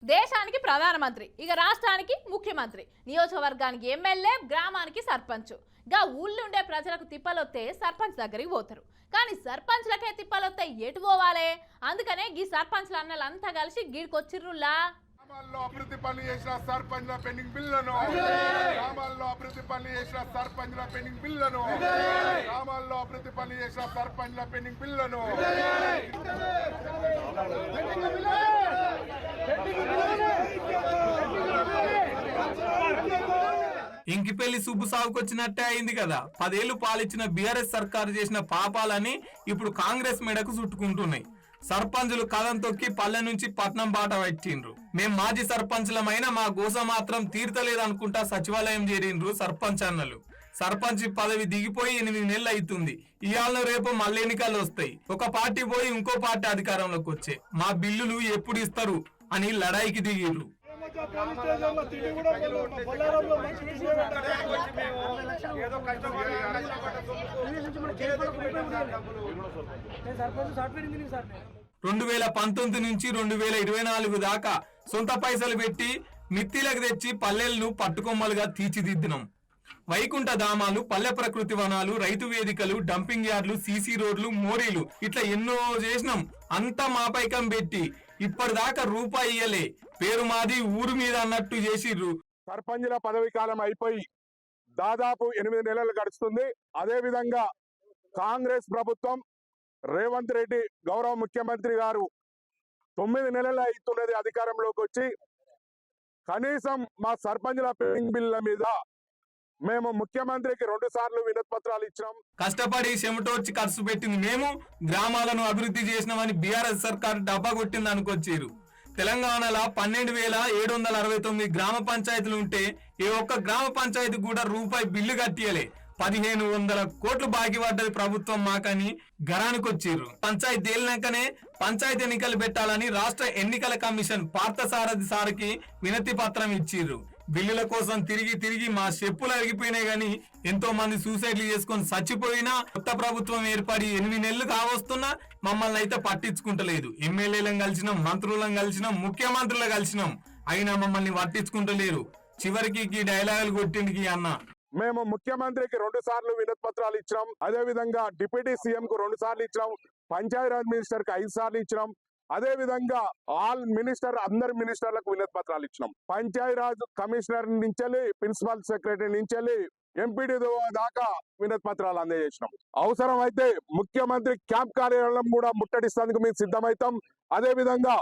దేశానికి ప్రధానమంత్రి, ఇక రాష్ట్రానికి ముఖ్యమంత్రి, నియోజకవర్గానికి ఎమ్మెల్యే, గ్రామానికి సర్పంచ్. గా ఊళ్ళో ఉండే ప్రజలకు తిప్పలొత్తే సర్పంచ్ దగ్గరికి పోతారు. కానీ సర్పంచ్లకే తిప్పలొత్తే ఎటు పోవాలే? అందుకనే ఈ సర్పంచ్ల అన్నలంతా కలిసి గీడికొచ్చిర్రులా. అభివృద్ధి పనులు చేసిన సర్పంచ్ల పెండింగ్ బిల్లులను, గ్రామాల్లో అభివృద్ధి పనులు చేసిన సర్పంచ్ల పెండింగ్ బిల్లులను, గ్రామాల్లో అభివృద్ధి పనులు చేసిన సర్పంచ్ల పెండింగ్ బిల్లులను ఇంకిపెళ్లి సుబ్బు సాగుకొచ్చినట్టే అయింది కదా. 10 ఏళ్లు పాలిచ్చిన బీఆర్ఎస్ సర్కారు చేసిన పాపాలని ఇప్పుడు కాంగ్రెస్ మెడకు చుట్టుకుంటున్నాయి. సర్పంచులు కథం తొక్కి పల్లె నుంచి పట్నం బాట పట్టిండ్రు. మేం మాజీ సర్పంచులమైన మా గోస మాత్రం తీర్తలేదనుకుంటా సచివాలయం చేరిండ్రు సర్పంచ్ అన్నలు. సర్పంచ్ పదవి దిగిపోయి 8 నెలలు అవుతుంది. ఇవాళ రేపు మళ్ళీ ఎన్నికలు వస్తాయి. ఒక పార్టీ పోయి ఇంకో పార్టీ అధికారంలోకి వచ్చే మా బిల్లులు ఎప్పుడు ఇస్తారు అని లడాయికి దిగిర్రు. రెండు 2019 నుంచి 2024 దాకా సొంత పైసలు పెట్టి మిత్తిలకు తెచ్చి పల్లెలను పట్టుకొమ్మలుగా తీర్చిదిద్దినాం. వైకుంఠ ధామాలు, పల్లె ప్రకృతి వనాలు, రైతు వేదికలు, డంపింగ్ యార్డులు, సీసీ రోడ్లు, మోరీలు ఇట్లా ఎన్నో చేసినాం. అంతా మా పైకం పెట్టి ఇప్పటిదాకా రూపాయి ఇయ్యలే. పేరు మాది ఊరు మీద అన్నట్టు చేసిర్రు. సర్పంచుల పదవి కాలం అయిపోయి దాదాపు 8 నెలలు గడుస్తుంది. అదే విధంగా కాంగ్రెస్ ప్రభుత్వం, రేవంత్ రెడ్డి గౌరవ ముఖ్యమంత్రి గారు 9 నెలలు అవుతున్నది అధికారంలోకి వచ్చి. కనీసం మా సర్పంచుల పెండింగ్ బిల్లుల మీద మేము ముఖ్యమంత్రికి 2 సార్లు వినతి పత్రాలు ఇచ్చినాం. కష్టపడి చెమటోర్చి ఖర్చు పెట్టింది మేము, గ్రామాలను అభివృద్ధి చేసినామని బీఆర్ఎస్ సర్కారు డబ్బా కొట్టింది అనుకొచ్చారు. తెలంగాణలో 12,769 గ్రామ పంచాయతీలు ఉంటే ఏ ఒక్క గ్రామ పంచాయతీ కూడా రూపాయి బిల్లు కట్టియలే. 1,500 కోట్లు బాకీ పడ్డది ప్రభుత్వం మాకని గరానికొచ్చిర్రు. పంచాయతీ తేలినాకనే పంచాయతీ ఎన్నికలు పెట్టాలని రాష్ట్ర ఎన్నికల కమిషన్ పార్థసారథి సార్కి వినతి పత్రం ఇచ్చిర్రు. బిల్లుల కోసం తిరిగి తిరిగి మా చెప్పులు అరిగిపోయినాయి గాని ఎంతో మంది సూసైడ్లు చేసుకొని చచ్చిపోయినా కొత్త ప్రభుత్వం ఏర్పడి 8 నెలలు కావస్తున్నా మమ్మల్ని అయితే పట్టించుకుంటలేదు. ఎమ్మెల్యేలను కలిసినాం, మంత్రులను కలిసినాం, ముఖ్యమంత్రులు కలిసినాం, అయినా మమ్మల్ని పట్టించుకుంటలేరు. చివరికి ఈ డైలాగులు కొట్టిండికి అన్న. మేము ముఖ్యమంత్రికి 2 సార్లు వినతి పత్రాలు ఇచ్చినాం. అదే విధంగా డిప్యూటీ సీఎం కు 2 సార్లు ఇచ్చినాం. పంచాయతీరాజ్ మినిస్టర్ కి 5 సార్లు ఇచ్చినాం. అదే విధంగా ఆల్ మినిస్టర్, అందరి మినిస్టర్లకు వినతి పత్రాలు ఇచ్చినాం. పంచాయతీరాజ్ కమిషనర్ నుంచి, ప్రిన్సిపల్ సెక్రటరీ నుంచి, ఎంపీడీ దాకా వినతి పత్రాలు అందజేసినాం. అవసరం అయితే ముఖ్యమంత్రి క్యాంప్ కార్యాలయం కూడా ముట్టడిస్తేందుకు మేము సిద్ధమవుతాం. అదే విధంగా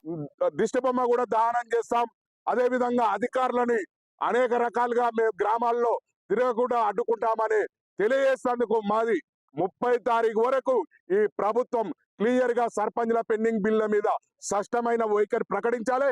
దిష్టి బొమ్మ కూడా దహనం చేస్తాం. అదే విధంగా అధికారులని అనేక రకాలుగా మేము గ్రామాల్లో తిరగకుండా అడ్డుకుంటామని తెలియజేసేందుకు మాది 30 తారీఖు వరకు ఈ ప్రభుత్వం క్లియర్ గా సర్పంచ్ల పెండింగ్ బిల్ల మీద స్పష్టమైన వైఖరి ప్రకటించాలి.